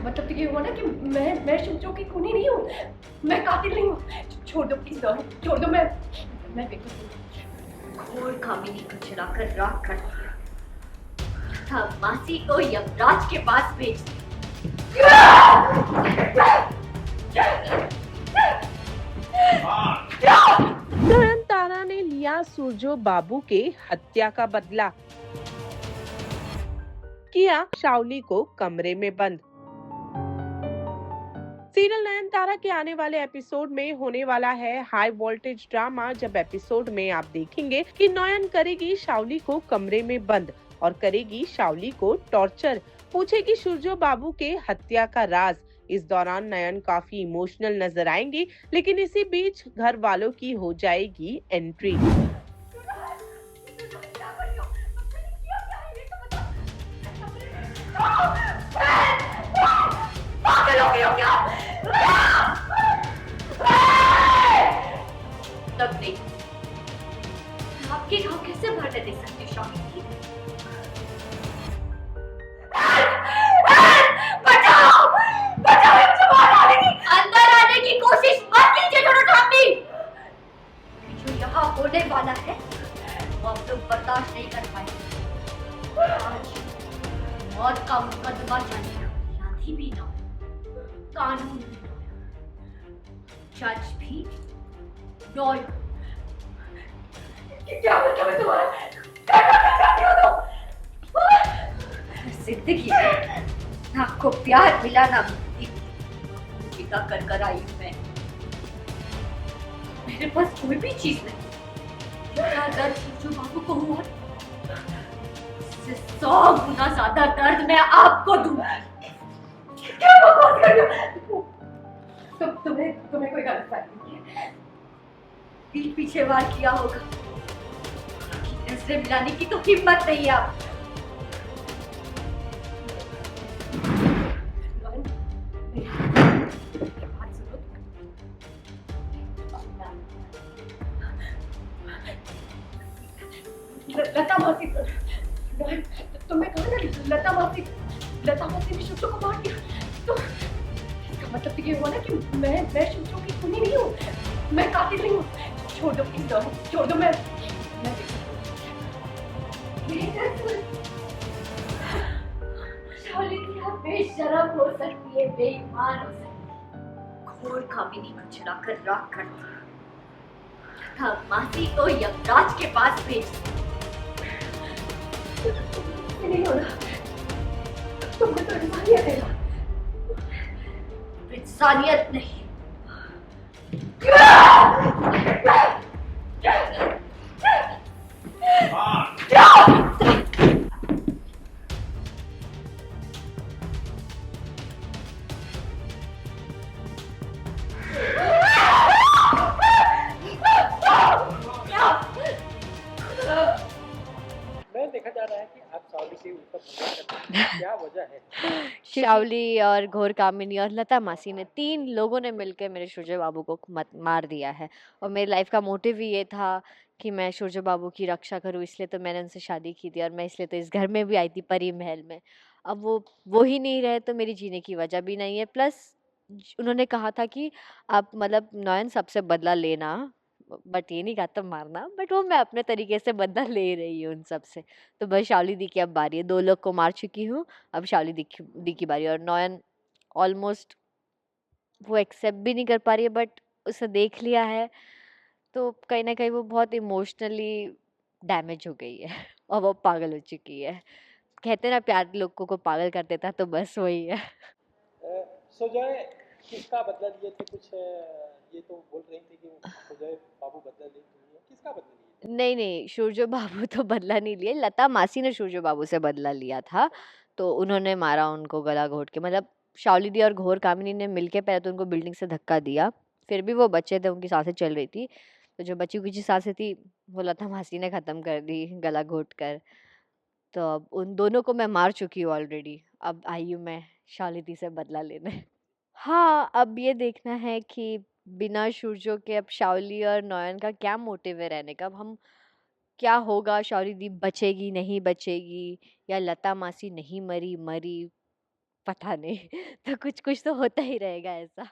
मतलब तो ये हुआ ना कि मैं सूर्यो की खूनी नहीं हूँ, मैं कातिल नहीं हूँ। छोड़ दो प्लीज नॉयन, छोड़ दो। मैं बेकसूर हूँ। घोर कामिनी को चुराकर राख कर दिया था, मासी को यमराज के पास भेज दिया। नयनतारा ने लिया सूरजो बाबू के हत्या का बदला, किया शाओली को कमरे में बंद। सीरियल नयनतारा के आने वाले एपिसोड में होने वाला है हाई वोल्टेज ड्रामा, जब एपिसोड में आप देखेंगे कि नयन करेगी शाओली को कमरे में बंद और करेगी शाओली को टॉर्चर, पूछेगी सूरजो बाबू के हत्या का राज। इस दौरान नयन काफी इमोशनल नजर आएंगी, लेकिन इसी बीच घर वालों की हो जाएगी एंट्री। तब नहीं, आपके घाव कैसे भरने दे सकती शामी की? बचाओ! बचाओ, मुझे बाहर आने की, अंदर आने की कोशिश मत कीजिए दोनों ठाम्मी। जो यहाँ होने वाला है वो आप लोग बर्दाश्त नहीं कर पाएंगे। आज मौत का मुकदमा चलेगा, शादी भी ना, कानून भी ना, जज भी नो। क्या मतलब है तुम्हारा? क्या करना चाहती हो तुम? जिंदगी में ना आपको प्यार मिला ना जीता कर कर आई हूं मैं। मेरे पास कोई भी चीज नहीं, जितना दर्द सूरजो बाबू को हुआ उससे 100 गुना ज्यादा दर्द मैं आपको दूंगा। क्या बकवास कर रही हो? तुम्हें कोई गलतफहमी है। पीठ पीछे वार किया होगा, नजरें मिलाने की तो हिम्मत नहीं है आप। लता मासी, तुमने कहा ना लता मासी ने सूरजो को मार दिया, तो इसका मतलब तो ये हुआ ना कि मैं सूरजो की खूनी नहीं हूँ, मैं कातिल नहीं हूँ। छोड़ दो प्लीज नॉयन, छोड़ दो। मैं शाली की आप बेशरम हो सकती है, बेईमान हो सकती है, घोर कामिनी को चुराकर राख कर दिया था, मासी को यमराज के पास भेज दिया। नहीं होना, तुम्हें तो इंसानियत है ना। इंसानियत नहीं, देखा जा रहा है कि आप शाओली के ऊपर हमला करते हैं, क्या वजह है? शाओली और घोर कामिनी और लता मासी ने 3 लोगों ने मिलकर मेरे सूरजो बाबू को मार दिया है। और मेरी लाइफ का मोटिव ही ये था कि मैं सूरजो बाबू की रक्षा करूं, इसलिए तो मैंने उनसे शादी की थी और मैं इसलिए तो इस घर में भी आई थी, परी महल में। अब वो ही नहीं रहे तो मेरी जीने की वजह भी नहीं है। प्लस उन्होंने कहा था कि आप मतलब नयन सबसे बदला लेना, बट ये नहीं कहा था मारना, बट वो मैं अपने तरीके से बदला ले रही हूँ उन सब से। तो बस शाओली दी की अब बारी है, 2 लोग को मार चुकी हूँ, अब शाओली दी की बारी है। और नयन ऑलमोस्ट वो एक्सेप्ट भी नहीं कर पा रही है, बट उसे देख लिया है तो कहीं ना कहीं वो बहुत इमोशनली डैमेज हो गई है और वो पागल हो चुकी है। कहते हैं ना प्यार लोगों को पागल कर देता है, तो बस वही है। सुजय किसका बदला लिए थे? कुछ ये तो बोल रही थी कि सुजय बाबू बदला ले रही है, किसका बदला लिए थे? नहीं सूरजो बाबू तो बदला नहीं लिए, लता मासी ने सूरजो बाबू से बदला लिया था। तो उन्होंने मारा उनको गला घोट के, मतलब शाओली दी और घोर कामिनी ने मिलके पहले तो उनको बिल्डिंग से धक्का दिया, फिर भी वो बच्चे थे, उनकी सांसें चल रही थी, तो जो बची कुची सांसें थी वो लता मासी ने खत्म कर दी गला घोट कर। तो अब उन दोनों को मैं मार चुकी हूँ ऑलरेडी, अब आई हूँ मैं शाओली दी से बदला लेने। हाँ, अब ये देखना है कि बिना सूरजो के अब शाओली और नयन का क्या मोटिव है रहने का। अब हम क्या होगा, शाओली दी बचेगी नहीं बचेगी, या लता मासी नहीं मरी मरी, पता नहीं। तो कुछ कुछ तो होता ही रहेगा ऐसा।